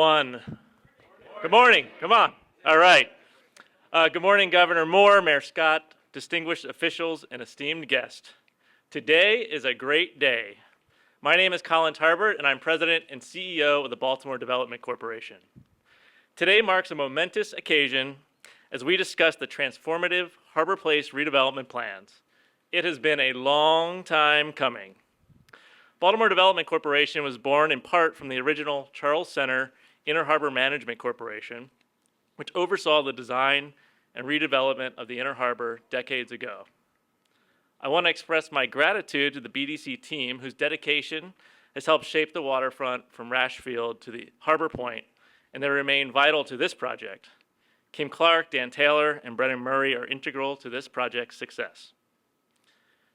everyone. Good morning. Come on. All right. Good morning, Governor Moore, Mayor Scott, distinguished officials, and esteemed guests. Today is a great day. My name is Colin Tarbert, and I'm President and CEO of the Baltimore Development Corporation. Today marks a momentous occasion as we discuss the transformative Harborplace redevelopment plans. It has been a long time coming. Baltimore Development Corporation was born in part from the original Charles Center Inner Harbor Management Corporation, which oversaw the design and redevelopment of the Inner Harbor decades ago. I want to express my gratitude to the BDC team whose dedication has helped shape the waterfront from Rashfield to the Harbor Point, and they remain vital to this project. Kim Clark, Dan Taylor, and Brennan Murray are integral to this project's success.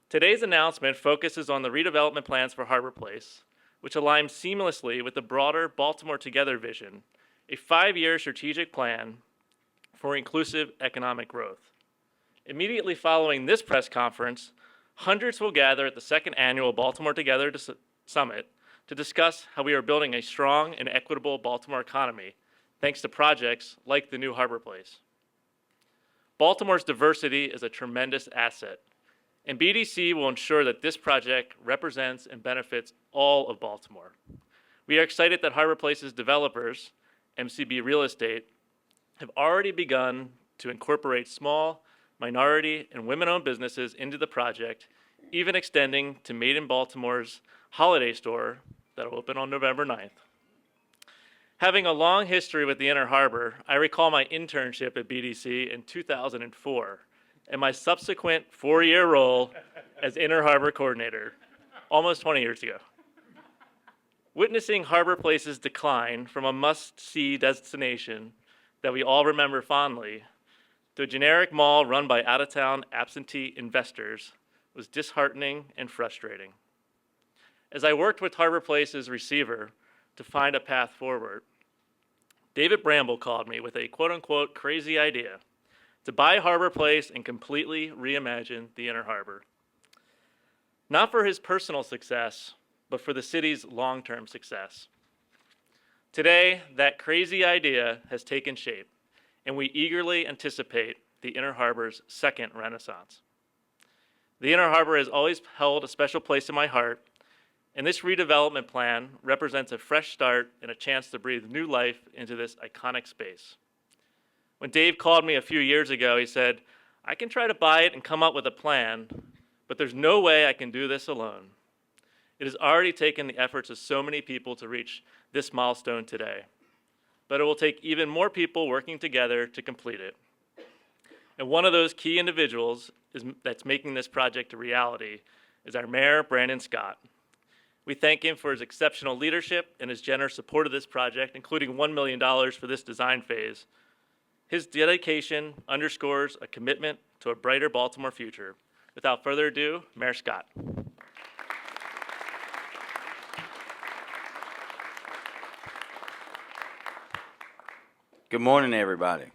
Today's announcement focuses on the redevelopment plans for Harborplace, which align seamlessly with the broader Baltimore Together vision, a 5-year strategic plan for inclusive economic growth. Immediately following this press conference, hundreds will gather at the second annual Baltimore Together Summit to discuss how we are building a strong and equitable Baltimore economy, thanks to projects like the new Harborplace. Baltimore's diversity is a tremendous asset, and BDC will ensure that this project represents and benefits all of Baltimore. We are excited that Harborplace's developers, MCB Real Estate, have already begun to incorporate small, minority, and women-owned businesses into the project, even extending to Made in Baltimore's holiday store that will open on November 9th. Having a long history with the Inner Harbor, I recall my internship at BDC in 2004 and my subsequent 4-year role as Inner Harbor Coordinator, almost 20 years ago. Witnessing Harborplace's decline from a must-see destination that we all remember fondly to a generic mall run by out-of-town absentee investors was disheartening and frustrating. As I worked with Harborplace's receiver to find a path forward, David Bramble called me with a quote-unquote crazy idea to buy Harborplace and completely reimagine the Inner Harbor. Not for his personal success, but for the city's long-term success. Today, that crazy idea has taken shape, and we eagerly anticipate the Inner Harbor's second renaissance. The Inner Harbor has always held a special place in my heart, and this redevelopment plan represents a fresh start and a chance to breathe new life into this iconic space. When Dave called me a few years ago, he said, "I can try to buy it and come up with a plan, but there's no way I can do this alone." It has already taken the efforts of so many people to reach this milestone today, but it will take even more people working together to complete it. And one of those key individuals that's making this project a reality is our Mayor, Brandon Scott. We thank him for his exceptional leadership and his generous support of this project, including $1 million for this design phase. His dedication underscores a commitment to a brighter Baltimore future. Without further ado, Mayor Scott. Good morning, everybody.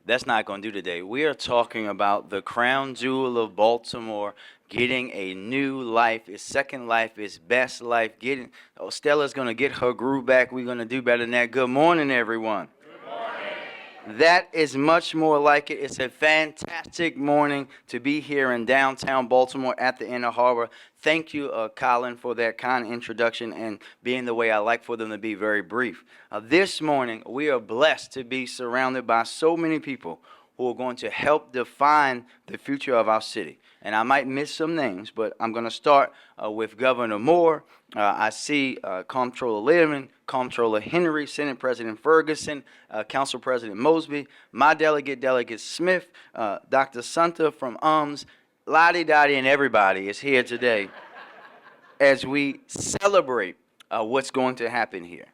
That's not going to do today. We are talking about the crown jewel of Baltimore getting a new life, its second life, its best life. Stella's going to get her groove back. We're going to do better than that. Good morning, everyone. That is much more like it. It's a fantastic morning to be here in downtown Baltimore at the Inner Harbor. Thank you, Colin, for that kind introduction and being the way I like for them to be very brief. This morning, we are blessed to be surrounded by so many people who are going to help define the future of our city. And I might miss some names, but I'm going to start with Governor Moore. I see Comptroller Learman, Comptroller Henry, Senate President Ferguson, Council President Mosby, my Delegate Smith, Dr. Santa from Lottie Dottie and everybody is here today as we celebrate what's going to happen here.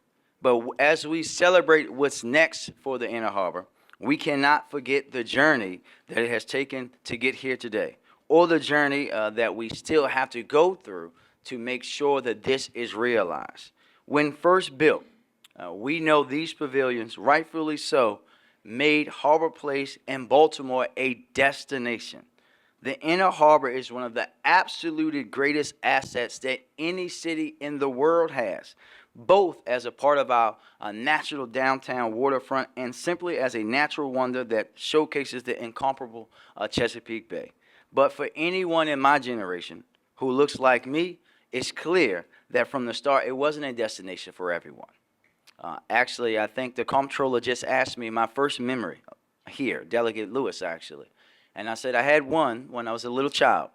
But as we celebrate what's next for the Inner Harbor, we cannot forget the journey that it has taken to get here today, or the journey that we still have to go through to make sure that this is realized. When first built, we know these pavilions, rightfully so, made Harborplace and Baltimore a destination. The Inner Harbor is one of the absolute greatest assets that any city in the world has. both as a part of our natural downtown waterfront and simply as a natural wonder that showcases the incomparable Chesapeake Bay. But for anyone in my generation who looks like me, it's clear that from the start it wasn't a destination for everyone. Actually, I think the comptroller just asked me my first memory here, Delegate Lewis, actually. And I said I had one when I was a little child.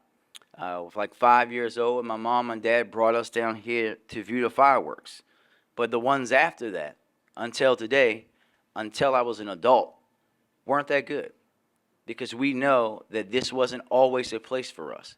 I was like 5 years old, and my mom and dad brought us down here to view the fireworks. But the ones after that, until today, until I was an adult, weren't that good. Because we know that this wasn't always a place for us.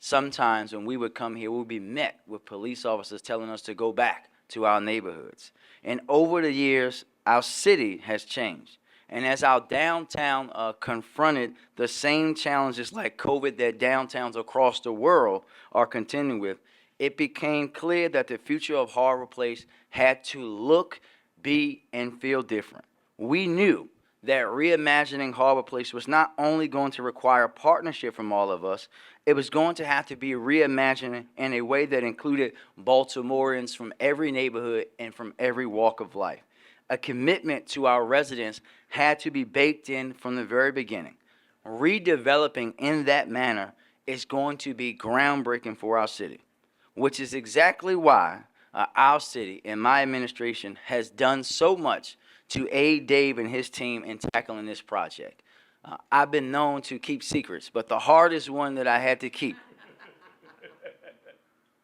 Sometimes when we would come here, we would be met with police officers telling us to go back to our neighborhoods. And over the years, our city has changed. And as our downtown confronted the same challenges like COVID that downtowns across the world are contending with, it became clear that the future of Harborplace had to look, be, and feel different. We knew that reimagining Harborplace was not only going to require partnership from all of us, it was going to have to be reimagined in a way that included Baltimoreans from every neighborhood and from every walk of life. A commitment to our residents had to be baked in from the very beginning. Redeveloping in that manner is going to be groundbreaking for our city, which is exactly why our city and my administration has done so much to aid Dave and his team in tackling this project. I've been known to keep secrets, but the hardest one that I had to keep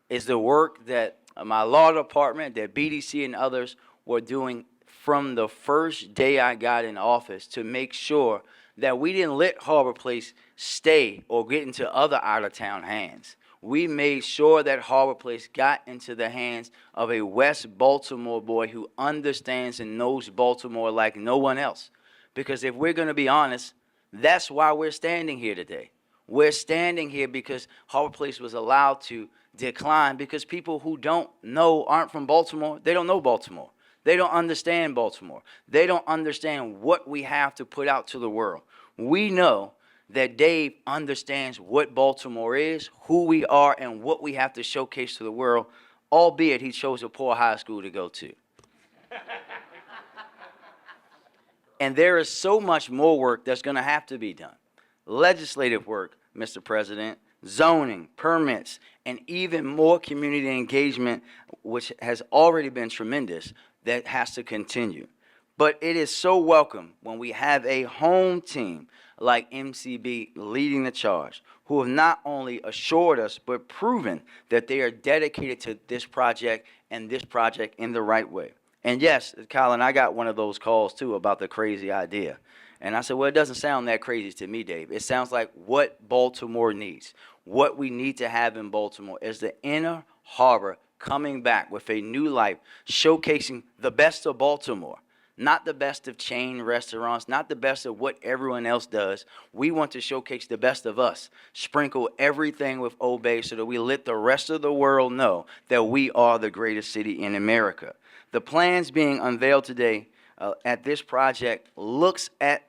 is the work that my law department, that BDC and others were doing from the first day I got in office to make sure that we didn't let Harborplace stay or get into other out-of-town hands. We made sure that Harborplace got into the hands of a West Baltimore boy who understands and knows Baltimore like no one else. Because if we're going to be honest, that's why we're standing here today. We're standing here because Harborplace was allowed to decline because people who don't know, aren't from Baltimore, they don't know Baltimore. They don't understand Baltimore. They don't understand what we have to put out to the world. We know that Dave understands what Baltimore is, who we are, and what we have to showcase to the world, albeit he chose a poor high school to go to. And there is so much more work that's going to have to be done. Legislative work, Mr. President, zoning, permits, and even more community engagement, which has already been tremendous, that has to continue. But it is so welcome when we have a home team like MCB leading the charge, who have not only assured us, but proven that they are dedicated to this project and this project in the right way. And yes, Colin, I got one of those calls too about the crazy idea. And I said, well, it doesn't sound that crazy to me, Dave. It sounds like what Baltimore needs. What we need to have in Baltimore is the inner harbor coming back with a new life, showcasing the best of Baltimore. Not the best of chain restaurants, not the best of what everyone else does. We want to showcase the best of us. Sprinkle everything with Old Bay so that we let the rest of the world know that we are the greatest city in America. The plans being unveiled today at this project looks at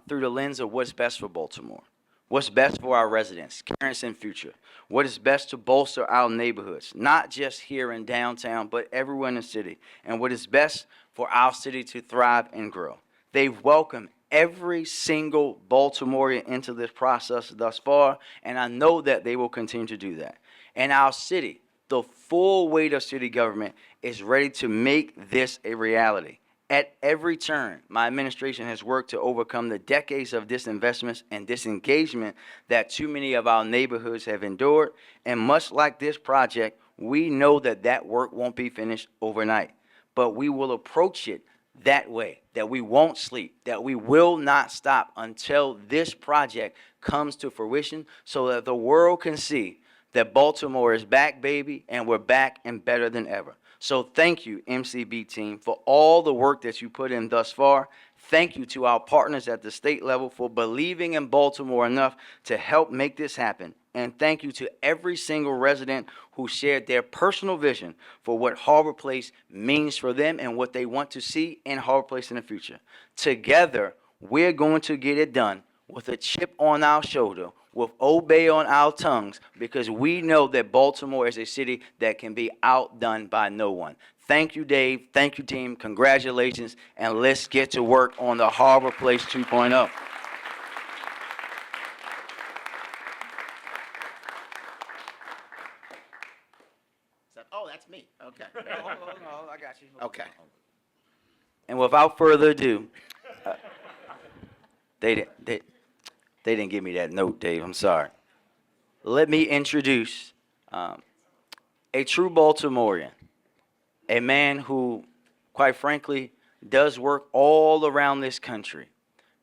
through the lens of what's best for Baltimore. What's best for our residents, current and future. What is best to bolster our neighborhoods, not just here in downtown, but everywhere in the city. And what is best for our city to thrive and grow. They've welcomed every single Baltimorean into this process thus far, and I know that they will continue to do that. And our city, the full weight of city government, is ready to make this a reality. At every turn, my administration has worked to overcome the decades of disinvestments and disengagement that too many of our neighborhoods have endured. And much like this project, we know that that work won't be finished overnight. But we will approach it that way, that we won't sleep, that we will not stop until this project comes to fruition so that the world can see that Baltimore is back, baby, and we're back and better than ever. So thank you, MCB team, for all the work that you put in thus far. Thank you to our partners at the state level for believing in Baltimore enough to help make this happen. And thank you to every single resident who shared their personal vision for what Harborplace means for them and what they want to see in Harborplace in the future. Together, we're going to get it done with a chip on our shoulder, with Old Bay on our tongues, because we know that Baltimore is a city that can be outdone by no one. Thank you, Dave. Thank you, team. Congratulations. And let's get to work on the Harborplace 2.0. Oh, that's me. Okay. No, I got you. Okay. And without further ado, they didn't give me that note, Dave. I'm sorry. Let me introduce a true Baltimorean, a man who, quite frankly, does work all around this country,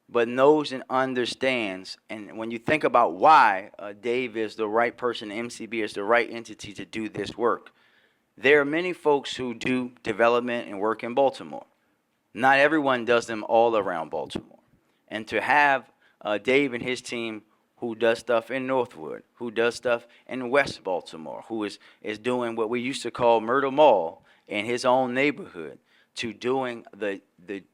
but knows and understands. And when you think about why Dave is the right person, MCB is the right entity to do this work, there are many folks who do development and work in Baltimore. Not everyone does them all around Baltimore. And to have Dave and his team who does stuff in Northwood, who does stuff in West Baltimore, who is doing what we used to call Myrtle Mall in his own neighborhood, to doing the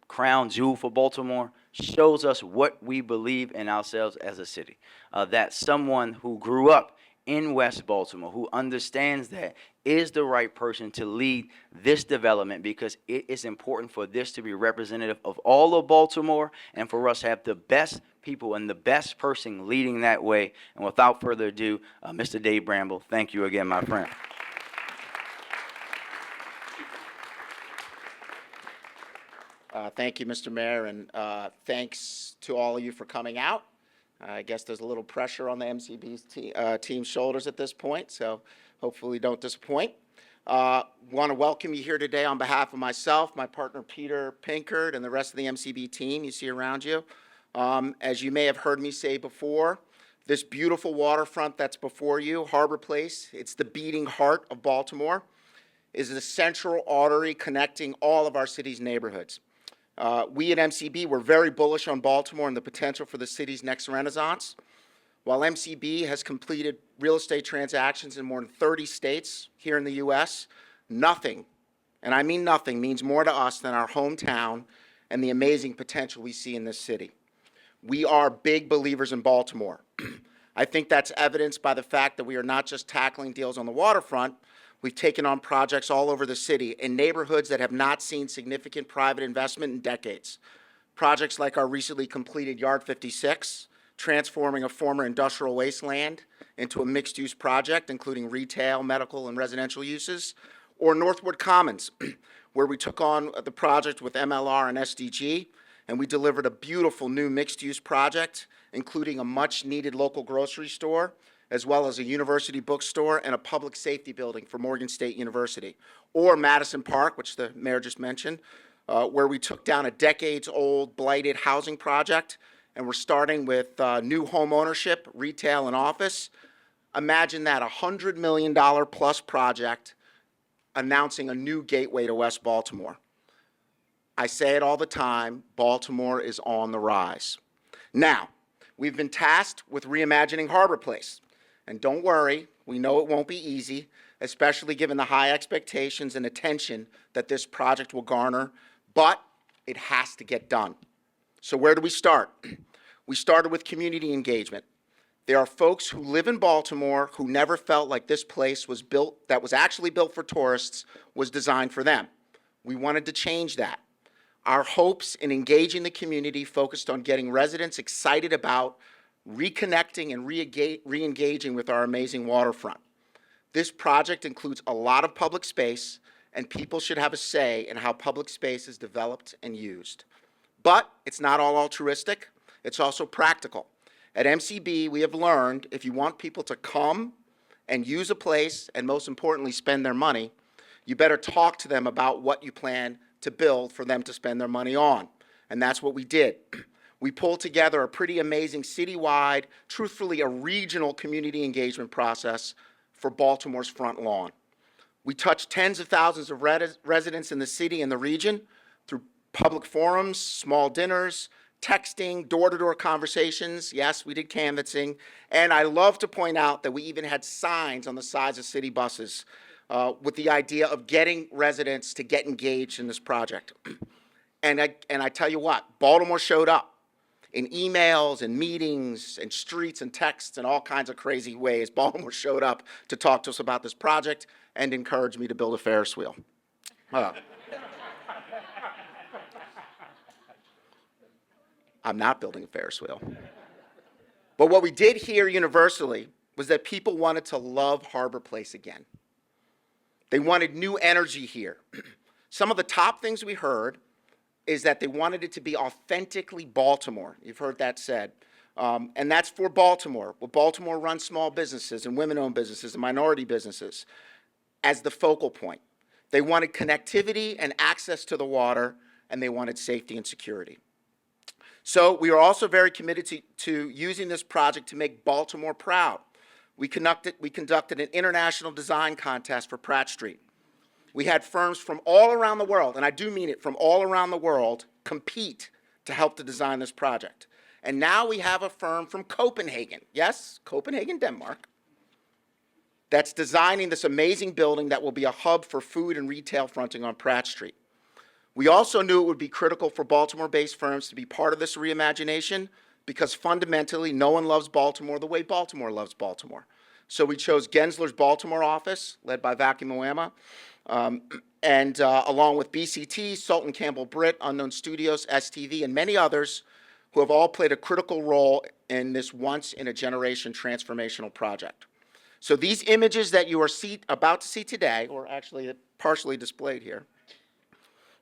crown jewel for Baltimore, shows us what we believe in ourselves as a city. That someone who grew up in West Baltimore, who understands that, is the right person to lead this development, because it is important for this to be representative of all of Baltimore and for us to have the best people and the best person leading that way. And without further ado, Mr. Dave Bramble, thank you again, my friend. Thank you, Mr. Mayor, and thanks to all of you for coming out. I guess there's a little pressure on the MCB's team's shoulders at this point, so hopefully don't disappoint. Want to welcome you here today on behalf of myself, my partner Peter Pinkert, and the rest of the MCB team you see around you. As you may have heard me say before, this beautiful waterfront that's before you, Harborplace, it's the beating heart of Baltimore, is the central artery connecting all of our city's neighborhoods. We at MCB were very bullish on Baltimore and the potential for the city's next renaissance. While MCB has completed real estate transactions in more than 30 states here in the U.S., nothing, and I mean nothing, means more to us than our hometown and the amazing potential we see in this city. We are big believers in Baltimore. I think that's evidenced by the fact that we are not just tackling deals on the waterfront. We've taken on projects all over the city in neighborhoods that have not seen significant private investment in decades. Projects like our recently completed Yard 56, transforming a former industrial wasteland into a mixed-use project, including retail, medical, and residential uses, or Northwood Commons, where we took on the project with MLR and SDG, and we delivered a beautiful new mixed-use project, including a much-needed local grocery store, as well as a university bookstore and a public safety building for Morgan State University. Or Madison Park, which the mayor just mentioned, where we took down a decades-old blighted housing project, and we're starting with new home ownership, retail, and office. Imagine that, $100 million plus project announcing a new gateway to West Baltimore. I say it all the time, Baltimore is on the rise. Now, we've been tasked with reimagining Harborplace. And don't worry, we know it won't be easy, especially given the high expectations and attention that this project will garner, but it has to get done. So where do we start? We started with community engagement. There are folks who live in Baltimore who never felt like this place was built, that was actually built for tourists, was designed for them. We wanted to change that. Our hopes in engaging the community focused on getting residents excited about reconnecting and re-engaging with our amazing waterfront. This project includes a lot of public space, and people should have a say in how public space is developed and used. But it's not all altruistic, it's also practical. At MCB, we have learned if you want people to come and use a place, and most importantly, spend their money, you better talk to them about what you plan to build for them to spend their money on. And that's what we did. We pulled together a pretty amazing citywide, truthfully a regional community engagement process for Baltimore's front lawn. We touched tens of thousands of residents in the city and the region through public forums, small dinners, texting, door-to-door conversations. Yes, we did canvassing. And I love to point out that we even had signs on the sides of city buses with the idea of getting residents to get engaged in this project. And I tell you what, Baltimore showed up. In emails and meetings and streets and texts and all kinds of crazy ways, Baltimore showed up to talk to us about this project and encouraged me to build a Ferris wheel. Uh, I'm not building a Ferris wheel. But what we did here universally was that people wanted to love Harborplace again. They wanted new energy here. Some of the top things we heard is that they wanted it to be authentically Baltimore. You've heard that said. And that's for Baltimore. Well, Baltimore runs small businesses and women-owned businesses and minority businesses as the focal point. They wanted connectivity and access to the water, and they wanted safety and security. So we are also very committed to using this project to make Baltimore proud. We conducted an international design contest for Pratt Street. We had firms from all around the world, and I do mean it, from all around the world, compete to help to design this project. And now we have a firm from Copenhagen, yes, Copenhagen, Denmark, that's designing this amazing building that will be a hub for food and retail fronting on Pratt Street. We also knew it would be critical for Baltimore-based firms to be part of this reimagination because fundamentally no one loves Baltimore the way Baltimore loves Baltimore. So we chose Gensler's Baltimore office, led by Vaki Moema, and along with BCT, Sultan Campbell Britt, Unknown Studios, STV, and many others who have all played a critical role in this once-in-a-generation transformational project. So these images that you are about to see today, or actually partially displayed here,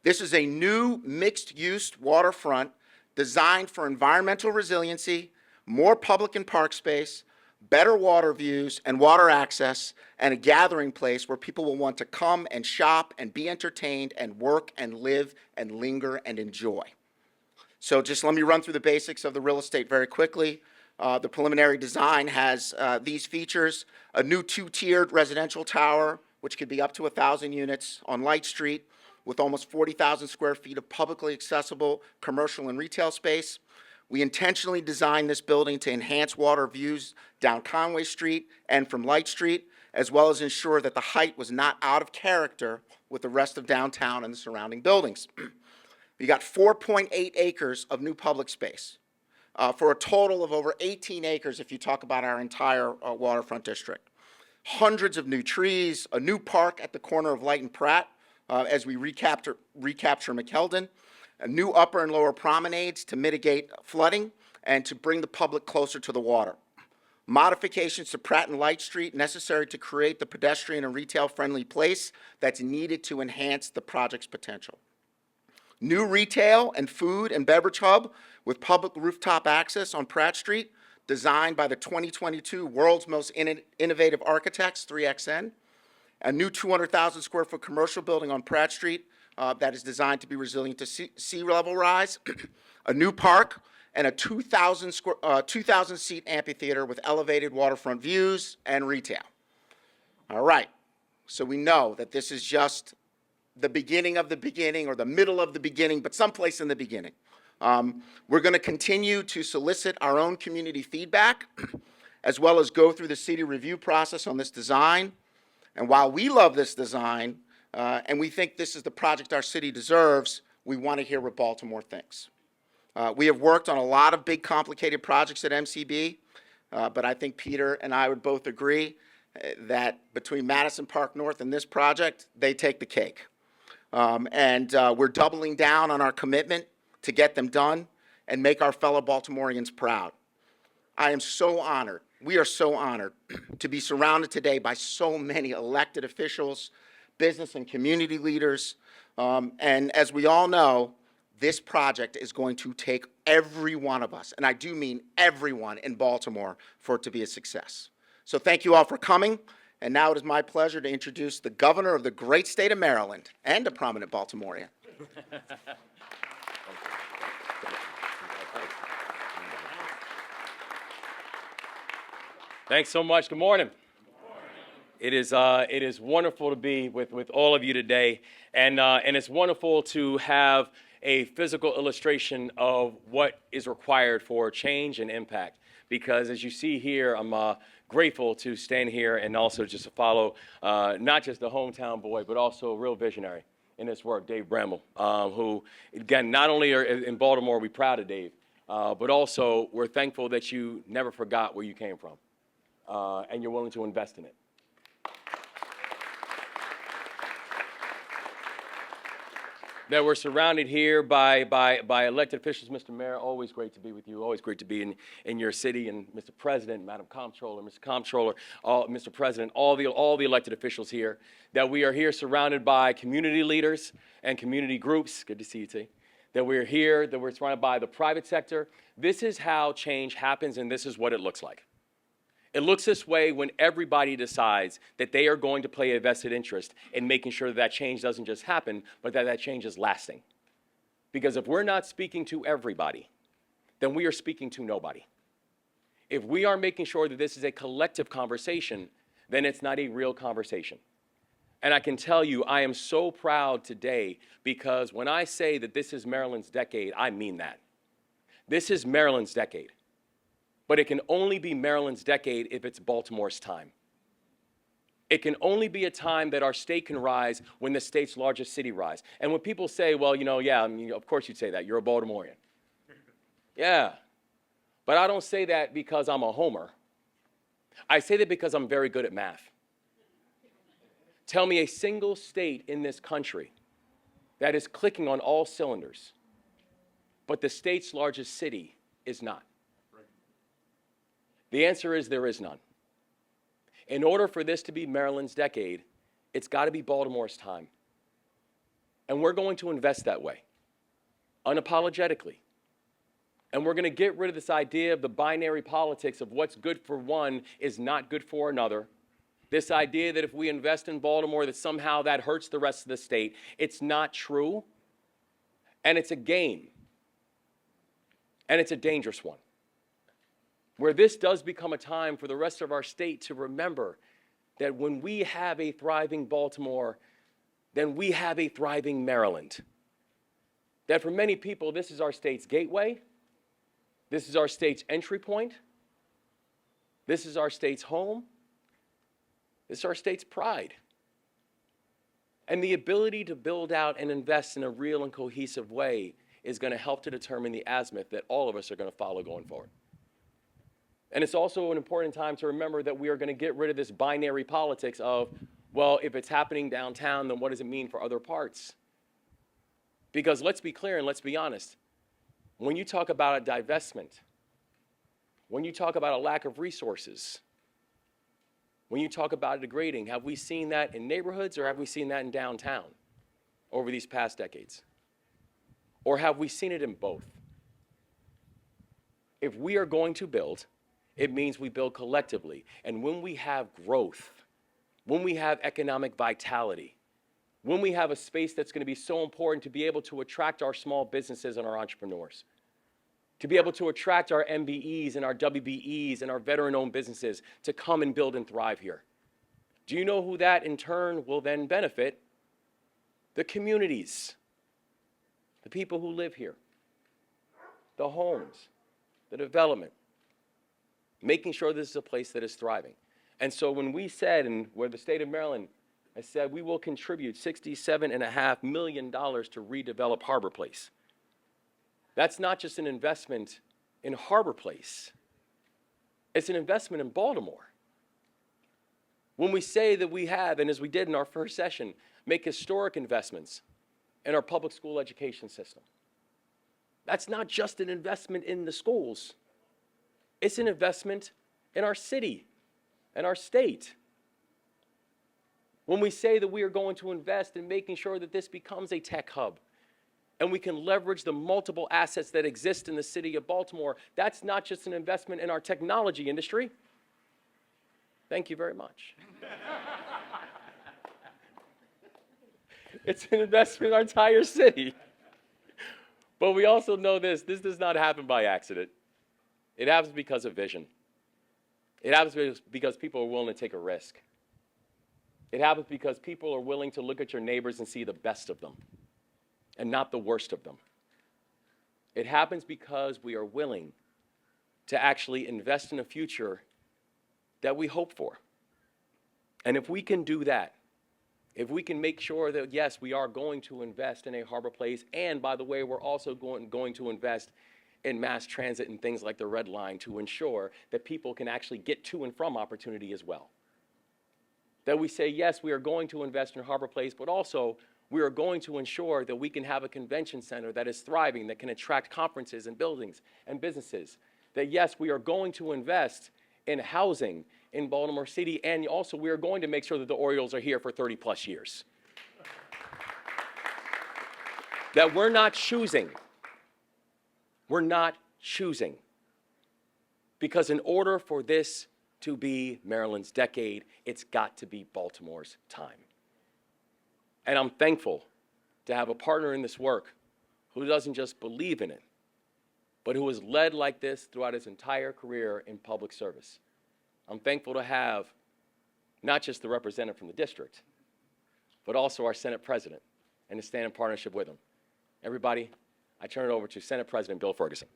this is a new mixed-use waterfront designed for environmental resiliency, more public and park space, better water views and water access, and a gathering place where people will want to come and shop and be entertained and work and live and linger and enjoy. So just let me run through the basics of the real estate very quickly. The preliminary design has these features: a new two-tiered residential tower, which could be up to 1,000 units on Light Street, with almost 40,000 square feet of publicly accessible commercial and retail space. We intentionally designed this building to enhance water views down Conway Street and from Light Street, as well as ensure that the height was not out of character with the rest of downtown and the surrounding buildings. We got 4.8 acres of new public space, for a total of over 18 acres if you talk about our entire waterfront district. Hundreds of new trees, a new park at the corner of Light and Pratt, as we recapture McKeldin, new upper and lower promenades to mitigate flooding and to bring the public closer to the water. Modifications to Pratt and Light Street necessary to create the pedestrian and retail-friendly place that's needed to enhance the project's potential. New retail and food and beverage hub with public rooftop access on Pratt Street, designed by the 2022 World's Most Innovative Architects, 3XN. A new 200,000 square foot commercial building on Pratt Street that is designed to be resilient to sea level rise. A new park and a 2,000 seat amphitheater with elevated waterfront views and retail. All right, so we know that this is just the beginning of the beginning, or the middle of the beginning, but someplace in the beginning. We're going to continue to solicit our own community feedback, as well as go through the city review process on this design. And while we love this design, and we think this is the project our city deserves, we want to hear what Baltimore thinks. We have worked on a lot of big, complicated projects at MCB, but I think Peter and I would both agree that between Madison Park North and this project, they take the cake. We're doubling down on our commitment to get them done and make our fellow Baltimoreans proud. I am so honored, we are so honored to be surrounded today by so many elected officials, business and community leaders, and as we all know, this project is going to take every one of us, and I do mean everyone in Baltimore, for it to be a success. So thank you all for coming, and now it is my pleasure to introduce the governor of the great state of Maryland and a prominent Baltimorean. Thanks so much. Good morning. It is wonderful to be with all of you today, and it's wonderful to have a physical illustration of what is required for change and impact. Because as you see here, I'm grateful to stand here and also just to follow not just the hometown boy, but also a real visionary in this work, Dave Bramble, who, again, not only are in Baltimore, we're proud of Dave, but also we're thankful that you never forgot where you came from, and you're willing to invest in it. that we're surrounded here by elected officials. Mr. Mayor, always great to be with you. Always great to be in your city. And Mr. President, Madam Comptroller, Mr. Comptroller, Mr. President, all the elected officials here. That we are here surrounded by community leaders and community groups. Good to see you, T. That we're here, that we're surrounded by the private sector. This is how change happens, and this is what it looks like. It looks this way when everybody decides that they are going to play a vested interest in making sure that change doesn't just happen, but that change is lasting. Because if we're not speaking to everybody, then we are speaking to nobody. If we are making sure that this is a collective conversation, then it's not a real conversation. And I can tell you, I am so proud today because when I say that this is Maryland's decade, I mean that. This is Maryland's decade. But it can only be Maryland's decade if it's Baltimore's time. It can only be a time that our state can rise when the state's largest city rise. And when people say, well, yeah, I mean, of course you'd say that. You're a Baltimorean. Yeah. But I don't say that because I'm a homer. I say that because I'm very good at math. Tell me a single state in this country that is clicking on all cylinders, but the state's largest city is not. The answer is there is none. In order for this to be Maryland's decade, it's got to be Baltimore's time. And we're going to invest that way, unapologetically. And we're going to get rid of this idea of the binary politics of what's good for one is not good for another. This idea that if we invest in Baltimore, that somehow that hurts the rest of the state. It's not true. And it's a game. And it's a dangerous one, where this does become a time for the rest of our state to remember that when we have a thriving Baltimore, then we have a thriving Maryland. That for many people, this is our state's gateway. This is our state's entry point. This is our state's home. This is our state's pride. And the ability to build out and invest in a real and cohesive way is going to help to determine the azimuth that all of us are going to follow going forward. And it's also an important time to remember that we are going to get rid of this binary politics of, well, if it's happening downtown, then what does it mean for other parts? Because let's be clear and let's be honest. When you talk about a divestment, when you talk about a lack of resources, when you talk about degrading, have we seen that in neighborhoods or have we seen that in downtown over these past decades? Or have we seen it in both? If we are going to build, it means we build collectively. And when we have growth, when we have economic vitality, when we have a space that's going to be so important to be able to attract our small businesses and our entrepreneurs, to be able to attract our MBEs and our WBEs and our veteran-owned businesses to come and build and thrive here. Do you know who that in turn will then benefit? The communities, the people who live here, the homes, the development, making sure this is a place that is thriving. And so when we said, and where the state of Maryland has said, we will contribute $67.5 million to redevelop Harborplace. That's not just an investment in Harborplace. It's an investment in Baltimore. When we say that we have, and as we did in our first session, make historic investments in our public school education system. That's not just an investment in the schools. It's an investment in our city and our state. When we say that we are going to invest in making sure that this becomes a tech hub and we can leverage the multiple assets that exist in the city of Baltimore, that's not just an investment in our technology industry. Thank you very much. It's an investment in our entire city. But we also know this does not happen by accident. It happens because of vision. It happens because people are willing to take a risk. It happens because people are willing to look at your neighbors and see the best of them and not the worst of them. It happens because we are willing to actually invest in a future that we hope for. And if we can do that, if we can make sure that, yes, we are going to invest in a Harborplace, and by the way, we're also going to invest in mass transit and things like the Red Line to ensure that people can actually get to and from opportunity as well. That we say, yes, we are going to invest in Harborplace, but also We are going to ensure that we can have a convention center that is thriving, that can attract conferences and buildings and businesses. That yes, we are going to invest in housing in Baltimore City, and also we are going to make sure that the Orioles are here for 30 plus years. That we're not choosing. We're not choosing. Because in order for this to be Maryland's decade, it's got to be Baltimore's time. And I'm thankful to have a partner in this work who doesn't just believe in it, but who has led like this throughout his entire career in public service. I'm thankful to have not just the representative from the district, but also our Senate President, and to stand in partnership with him. Everybody, I turn it over to Senate President Bill Ferguson.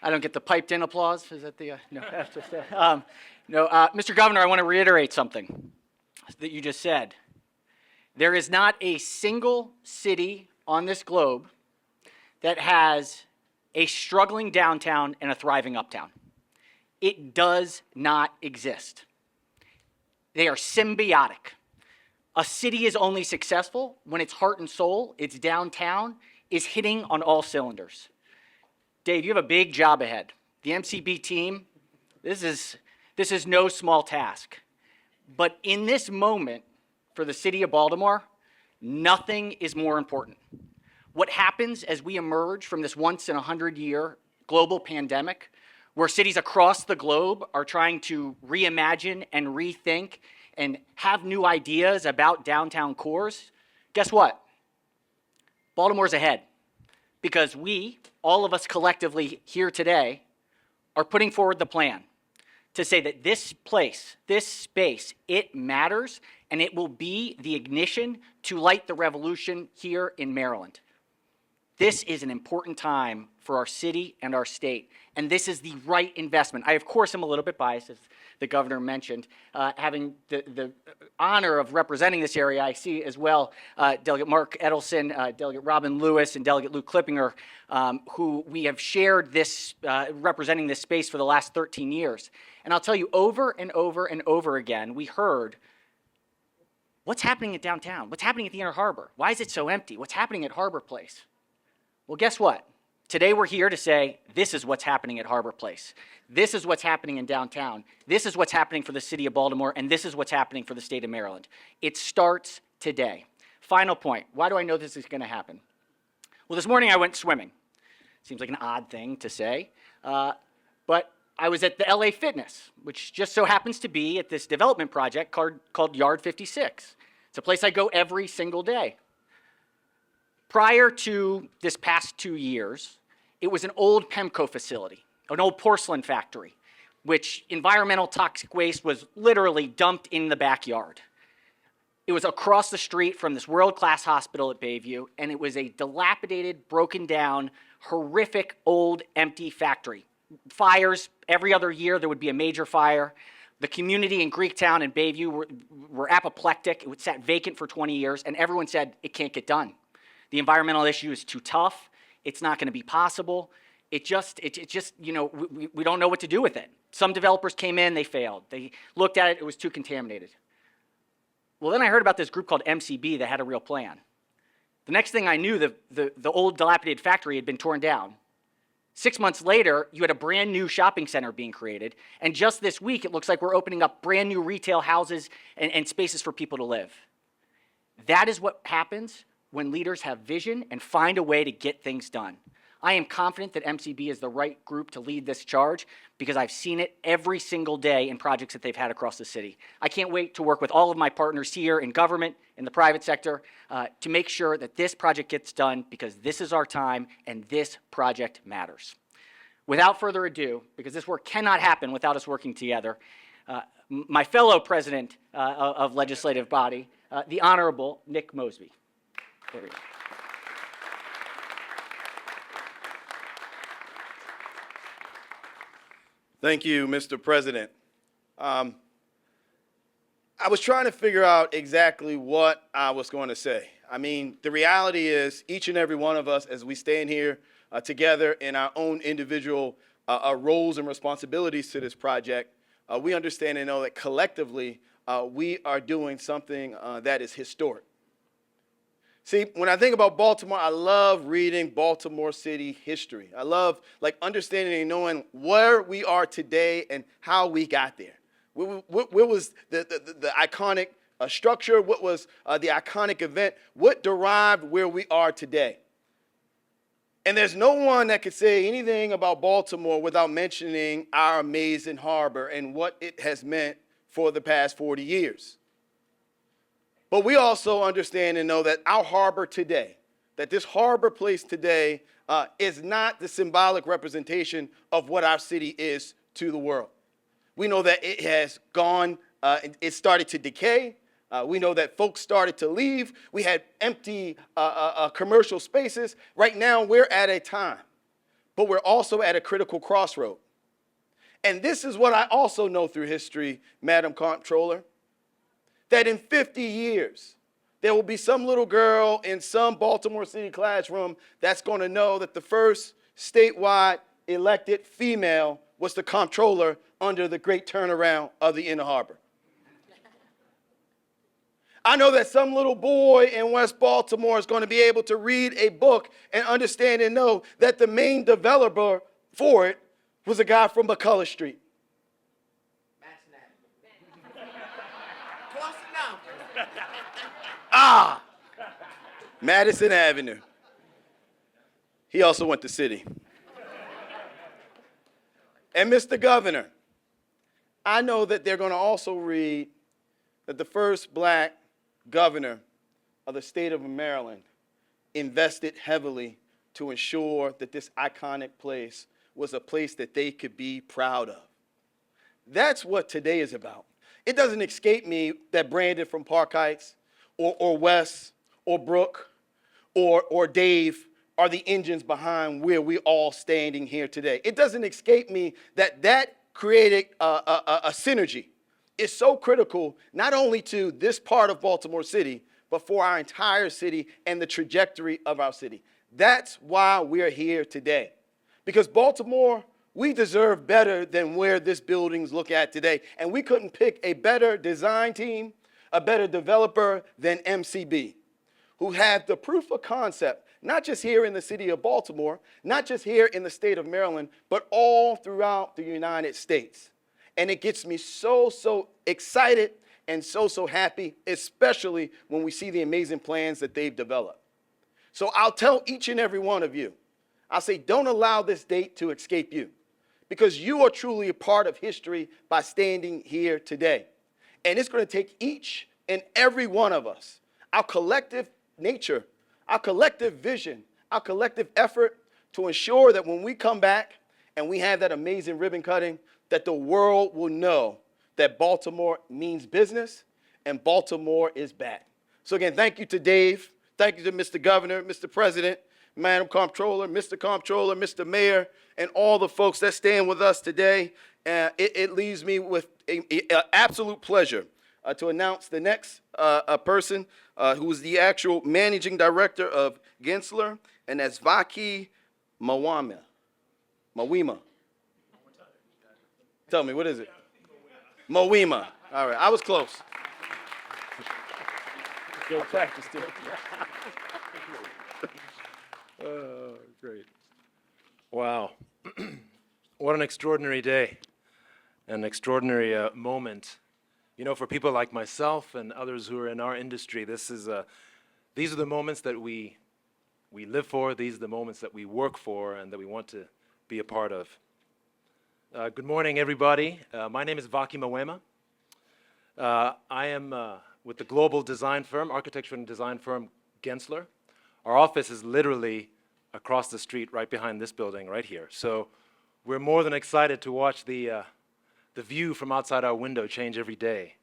I don't get the piped-in applause. Is that the no? That's just Mr. Governor, I want to reiterate something that you just said. There is not a single city on this globe that has a struggling downtown and a thriving uptown. It does not exist. They are symbiotic. A city is only successful when its heart and soul, its downtown, is hitting on all cylinders. Dave, you have a big job ahead. The MCB team, this is no small task. But in this moment, for the city of Baltimore, nothing is more important. What happens as we emerge from this once-in-a-100-year global pandemic, where cities across the globe are trying to reimagine and rethink and have new ideas about downtown cores, guess what? Baltimore's ahead. Because we, all of us collectively here today, are putting forward the plan to say that this place, this space, it matters, and it will be the ignition to light the revolution here in Maryland. This is an important time for our city and our state, and this is the right investment. I, of course, am a little bit biased, as the governor mentioned, having the honor of representing this area. I see as well Delegate Mark Edelson, Delegate Robin Lewis, and Delegate Luke Klippinger, who we have shared this, representing this space for the last 13 years. And I'll tell you, over and over and over again, we heard, what's happening at downtown? What's happening at the Inner Harbor? Why is it so empty? What's happening at Harborplace? Well, guess what? Today we're here to say, this is what's happening at Harborplace. This is what's happening in downtown. This is what's happening for the city of Baltimore, and this is what's happening for the state of Maryland. It starts today. Final point, why do I know this is gonna happen? Well, this morning I went swimming. Seems like an odd thing to say, but I was at the LA Fitness, which just so happens to be at this development project called Yard 56. It's a place I go every single day. Prior to this past 2 years, it was an old Pemco facility, an old porcelain factory, which environmental toxic waste was literally dumped in the backyard. It was across the street from this world-class hospital at Bayview, and it was a dilapidated, broken down, horrific, old, empty factory. Fires, every other year there would be a major fire. The community in Greektown and Bayview were apoplectic. It sat vacant for 20 years, and everyone said, it can't get done. The environmental issue is too tough. It's not going to be possible. It just, you know, we don't know what to do with it. Some developers came in, they failed. They looked at it, it was too contaminated. Well, then I heard about this group called MCB that had a real plan. The next thing I knew, the old dilapidated factory had been torn down. 6 months later, you had a brand new shopping center being created. And just this week, it looks like we're opening up brand new retail houses and spaces for people to live. That is what happens when leaders have vision and find a way to get things done. I am confident that MCB is the right group to lead this charge because I've seen it every single day in projects that they've had across the city. I can't wait to work with all of my partners here in government, in the private sector, to make sure that this project gets done because this is our time and this project matters. Without further ado, because this work cannot happen without us working together, my fellow president of legislative body, the Honorable Nick Mosby. There we go. Thank you, Mr. President. I was trying to figure out exactly what I was going to say. I mean, the reality is each and every one of us, as we stand here together in our own individual roles and responsibilities to this project, we understand and know that collectively we are doing something that is historic. See, when I think about Baltimore, I love reading Baltimore City history. I love understanding and knowing where we are today and how we got there. What was the iconic structure? What was the iconic event? What derived where we are today? And there's no one that could say anything about Baltimore without mentioning our amazing harbor and what it has meant for the past 40 years. But we also understand and know that our harbor today, that this Harborplace today is not the symbolic representation of what our city is to the world. We know that it has gone, it started to decay. We know that folks started to leave. We had empty commercial spaces. Right now, we're at a time, but we're also at a critical crossroad. And this is what I also know through history, Madam Comptroller, that in 50 years, there will be some little girl in some Baltimore City classroom that's going to know that the first statewide elected female was the comptroller under the great turnaround of the Inner Harbor. I know that some little boy in West Baltimore is going to be able to read a book and understand and know that the main developer for it was a guy from McCullough Street. Close enough. Madison Avenue. He also went to City. And Mr. Governor, I know that they're going to also read that the first black governor of the state of Maryland invested heavily to ensure that this iconic place was a place that they could be proud of. That's what today is about. It doesn't escape me that Brandon from Park Heights or Wes or Brooke or Dave are the engines behind where we're all standing here today. It doesn't escape me that that created a synergy. It's so critical not only to this part of Baltimore City, but for our entire city and the trajectory of our city. That's why we're here today. Because Baltimore, we deserve better than where this building's look at today. And we couldn't pick a better design team, a better developer than MCB, who had the proof of concept, not just here in the city of Baltimore, not just here in the state of Maryland, but all throughout the United States. And it gets me so excited and so happy, especially when we see the amazing plans that they've developed. So I'll tell each and every one of you, I'll say, don't allow this date to escape you, because you are truly a part of history by standing here today. And it's going to take each and every one of us, our collective nature, our collective vision, our collective effort to ensure that when we come back and we have that amazing ribbon cutting, that the world will know that Baltimore means business and Baltimore is back. So again, thank you to Dave. Thank you to Mr. Governor, Mr. President, Madam Comptroller, Mr. Mayor, and all the folks that stand with us today. It leaves me with an absolute pleasure to announce the next person who is the actual managing director of Gensler, and that's Vaki Mawima. Tell me, what is it? Mawima. All right, I was close. Good practice, too. Oh, great. Wow. What an extraordinary day, an extraordinary moment. You know, for people like myself and others who are in our industry, these are the moments that we live for, these are the moments that we work for and that we want to be a part of. Good morning, everybody. My name is Vaki Mawema. I am with the global design firm, architecture and design firm, Gensler. Our office is literally across the street, right behind this building, right here. So we're more than excited to watch the view from outside our window change every day.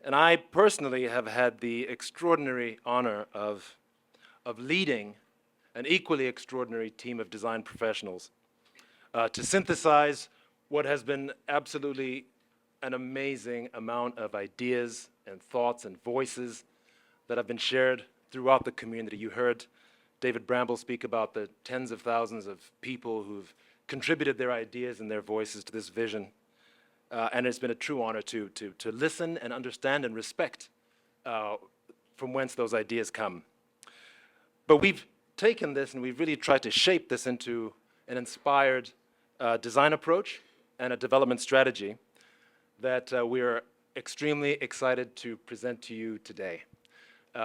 And I personally have had the extraordinary honor of leading an equally extraordinary team of design professionals to synthesize what has been absolutely an amazing amount of ideas and thoughts and voices that have been shared throughout the community. You heard David Bramble speak about the tens of thousands of people who've contributed their ideas and their voices to this vision. And it's been a true honor to listen and understand and respect from whence those ideas come. But we've taken this and we've really tried to shape this into an inspired design approach and a development strategy that we are extremely excited to present to you today.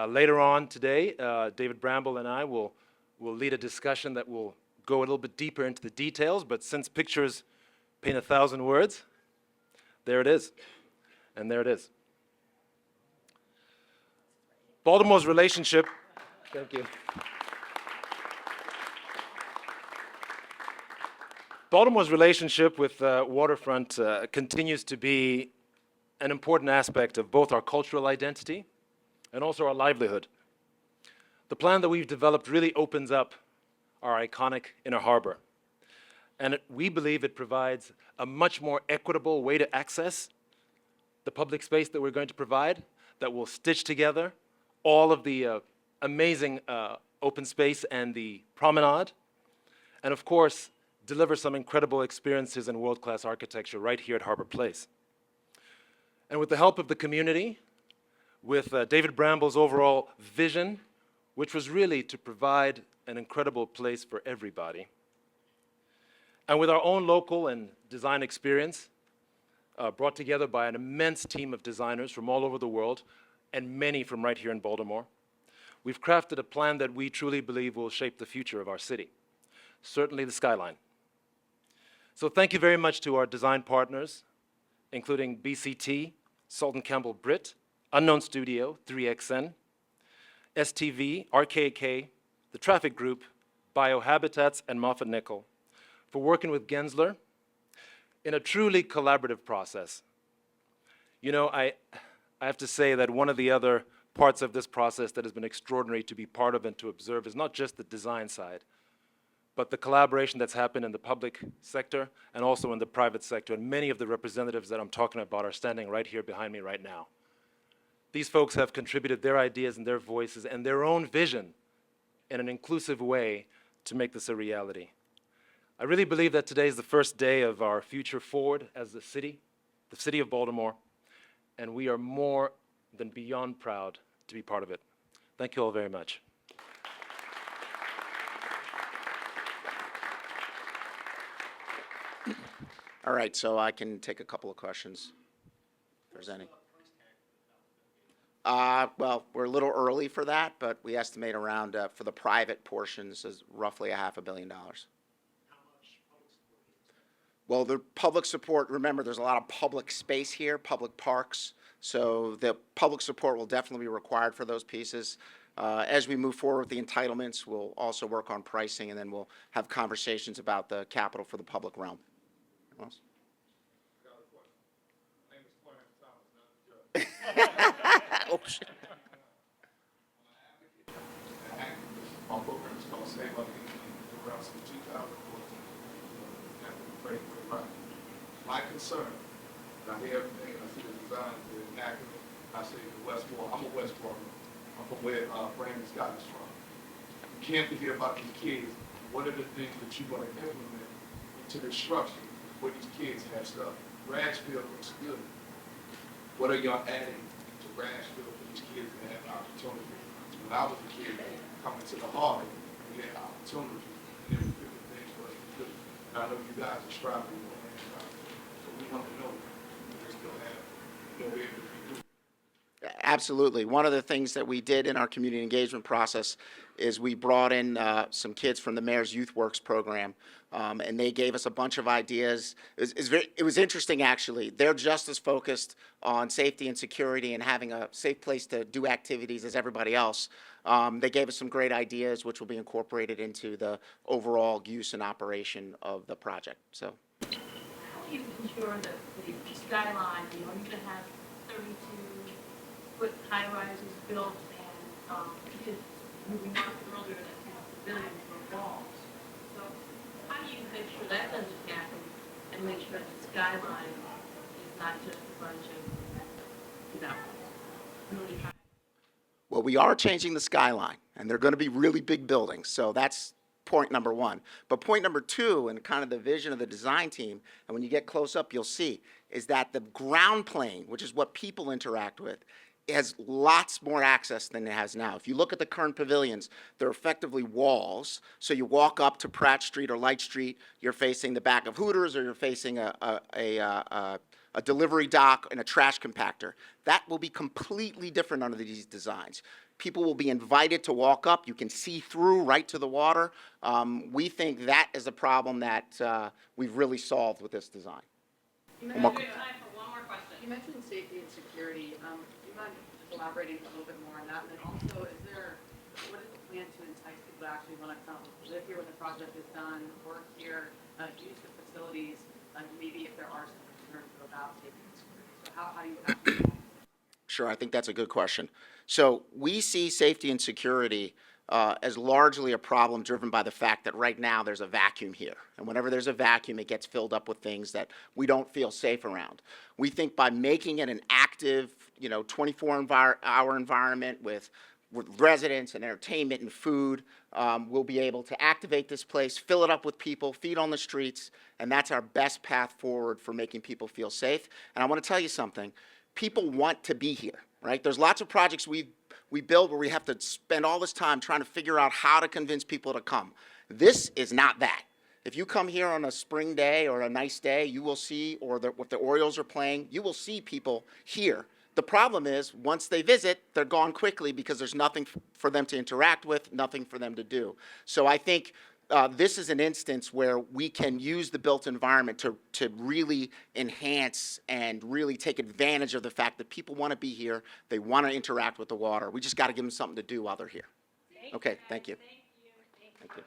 Later on today, David Bramble and I will lead a discussion that will go a little bit deeper into the details, but since pictures paint 1,000 words, there it is, and there it is. Baltimore's relationship, thank you. Baltimore's relationship with waterfront continues to be an important aspect of both our cultural identity and also our livelihood. The plan that we've developed really opens up our iconic inner harbor. And we believe it provides a much more equitable way to access the public space that we're going to provide that will stitch together all of the amazing open space and the promenade. And of course, deliver some incredible experiences and world-class architecture right here at Harborplace. And with the help of the community, with David Bramble's overall vision, which was really to provide an incredible place for everybody, and with our own local and design experience, brought together by an immense team of designers from all over the world, and many from right here in Baltimore, we've crafted a plan that we truly believe will shape the future of our city, certainly the skyline. So thank you very much to our design partners, including BCT, Sultan Campbell Britt, Unknown Studio, 3XN, STV, RKK, the Traffic Group, Biohabitats, and Moffett Nickel, for working with Gensler in a truly collaborative process. You know, I have to say that one of the other parts of this process that has been extraordinary to be part of and to observe is not just the design side, but the collaboration that's happened in the public sector and also in the private sector. And many of the representatives that I'm talking about are standing right here behind me right now. These folks have contributed their ideas and their voices and their own vision in an inclusive way to make this a reality. I really believe that today is the first day of our future forward as the city of Baltimore, and we are more than beyond proud to be part of it. Thank you all very much. All right, so I can take a couple of questions, if there's any. Well, we're a little early for that, but we estimate around, for the private portions, is roughly $500 million. Well, the public support, remember, there's a lot of public space here, public parks, so the public support will definitely be required for those pieces. As we move forward with the entitlements, we'll also work on pricing, and then we'll have conversations about the capital for the public realm. Anyone else? Oh, shit. My program is called Save Money around 2014. My concern, and I hear everything, and I see the design, the immaculate. I say the Westmore. I'm a Westmore. I'm from where Brandon Scott is from. You can't hear about these kids. What are the things that you're going to implement into the structure where these kids have stuff? Rashfield looks good. What are y'all adding to Rashfield for these kids to have opportunity? When I was a kid, coming to the Harlem, we had opportunity, and there were different things for us to do. And I know you guys are striving for that. So we want to know we still have no way to do. Absolutely. One of the things that we did in our community engagement process is we brought in some kids from the Mayor's Youth Works program, and they gave us a bunch of ideas. It was interesting, actually. They're just as focused on safety and security and having a safe place to do activities as everybody else. They gave us some great ideas, which will be incorporated into the overall use and operation of the project. So, how do you ensure that the skyline, you know, you're going to have 32-foot high-rises built and because you remarked earlier that you have pavilions or walls. So how do you make sure that doesn't happen and make sure that the skyline is not just a bunch of, you know, really high? well, we are changing the skyline, and they're going to be really big buildings. So that's point number one. But point number two, and kind of the vision of the design team, and when you get close up, you'll see, is that the ground plane, which is what people interact with, has lots more access than it has now. If you look at the current pavilions, they're effectively walls. So you walk up to Pratt Street or Light Street, you're facing the back of Hooters, or you're facing a delivery dock and a trash compactor. That will be completely different under these designs. People will be invited to walk up. You can see through right to the water. We think that is a problem that we've really solved with this design. You mentioned time for one more question. You mentioned safety and security. Do you mind elaborating a little bit more on that? And then also, what is the plan to entice people to actually want to come live here when the project is done, work here, use the facilities, maybe if there are some concerns about safety and security? So how do you actually? Sure, I think that's a good question. So we see safety and security as largely a problem driven by the fact that right now there's a vacuum here. And whenever there's a vacuum, it gets filled up with things that we don't feel safe around. We think by making it an active, 24-hour environment with residents and entertainment and food, we'll be able to activate this place, fill it up with people, feed on the streets, and that's our best path forward for making people feel safe. And I want to tell you something. People want to be here, right? There's lots of projects we build where we have to spend all this time trying to figure out how to convince people to come. This is not that. If you come here on a spring day or a nice day, you will see, or if the Orioles are playing, you will see people here. The problem is, once they visit, they're gone quickly because there's nothing for them to interact with, nothing for them to do. So I think this is an instance where we can use the built environment to really enhance and really take advantage of the fact that people want to be here, they want to interact with the water. We just got to give them something to do while they're here. Okay, thank you. Thank you.